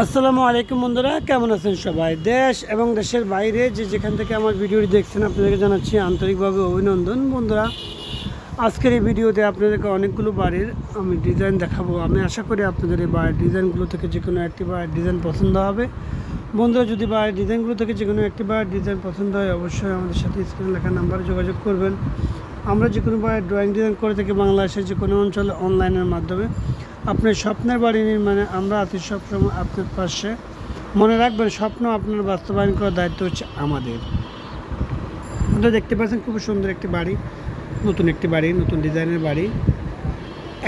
আসসালামু আলাইকুম বন্ধুরা, কেমন আছেন সবাই? দেশ এবং দেশের বাইরে যে যেখান থেকে আমার ভিডিওটি দেখছেন আপনাদেরকে জানাচ্ছি আন্তরিকভাবে অভিনন্দন। বন্ধুরা, আজকের এই ভিডিওতে আপনাদেরকে অনেকগুলো বাড়ির আমি ডিজাইন দেখাবো। আমি আশা করি আপনাদের এই বাড়ির ডিজাইনগুলো থেকে যে কোনো একটি বাড়ির ডিজাইন পছন্দ হবে। বন্ধুরা, যদি বাড়ির ডিজাইনগুলো থেকে যে কোনো একটি বাড়ির ডিজাইন পছন্দ হয় অবশ্যই আমাদের সাথে স্ক্রিনে লেখা নাম্বারে যোগাযোগ করবেন। আমরা যে কোনো বাড়ির ড্রয়িং ডিজাইন করে থাকি বাংলাদেশের যে কোনো অঞ্চলে অনলাইনের মাধ্যমে। আপনার স্বপ্নের বাড়ি নির্মাণে আমরা আছি সবসময় আপনার পাশে। মনে রাখবেন, স্বপ্ন আপনার বাস্তবায়ন করার দায়িত্ব হচ্ছে আমাদের। আপনারা দেখতে পাচ্ছেন খুব সুন্দর একটি বাড়ি, নতুন একটি বাড়ি, নতুন ডিজাইনের বাড়ি,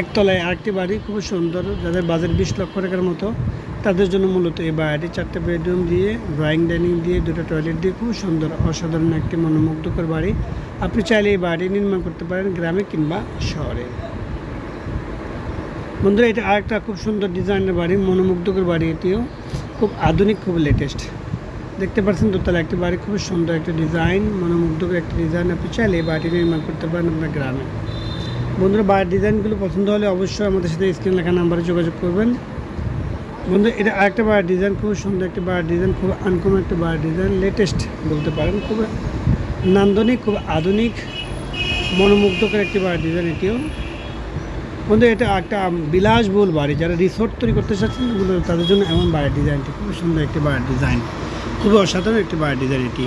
একতলায় আরেকটি বাড়ি, খুব সুন্দর। যাদের বাজেট 20 লক্ষ টাকার মতো তাদের জন্য মূলত এই বাড়িটি 4টা বেডরুম দিয়ে, ড্রয়িং ডাইনিং দিয়ে, 2টা টয়লেট দিয়ে খুব সুন্দর অসাধারণ একটি মনোমুগ্ধকর বাড়ি। আপনি চাইলে এই বাড়ি নির্মাণ করতে পারেন গ্রামে কিংবা শহরে। বন্ধুরা, এটা আরেকটা খুব সুন্দর ডিজাইনের বাড়ি, মনোমুগ্ধকর বাড়ি। এটিও খুব আধুনিক, খুব লেটেস্ট। দেখতে পাচ্ছেন দোতলা একটি বাড়ি, খুব সুন্দর একটা ডিজাইন, মনোমুগ্ধকর একটি ডিজাইন। আপনি চাইলে এই বাড়িটি নির্মাণ করতে পারেন আপনার গ্রামে। বন্ধুরা, বাড়ির ডিজাইনগুলো পছন্দ হলে অবশ্যই আমাদের সাথে স্ক্রিন লেখা নাম্বারে যোগাযোগ করবেন। বন্ধু, এটা আরেকটা বাড়ির ডিজাইন, খুব সুন্দর একটি বাড়ির ডিজাইন, খুব আনকমন একটি বাড়ির ডিজাইন, লেটেস্ট বলতে পারেন, খুব নান্দনিক, খুব আধুনিক, মনোমুগ্ধকর একটি বাড়ির ডিজাইন এটিও। বন্ধু, এটা একটা বিলাসবহুল বাড়ি, যারা রিসোর্ট তৈরি করতে চাচ্ছেন তাদের জন্য এমন বাড়ির ডিজাইনটি খুব সুন্দর একটি বাড়ির ডিজাইন, খুবই অসাধারণ একটি বাড়ির ডিজাইন এটি।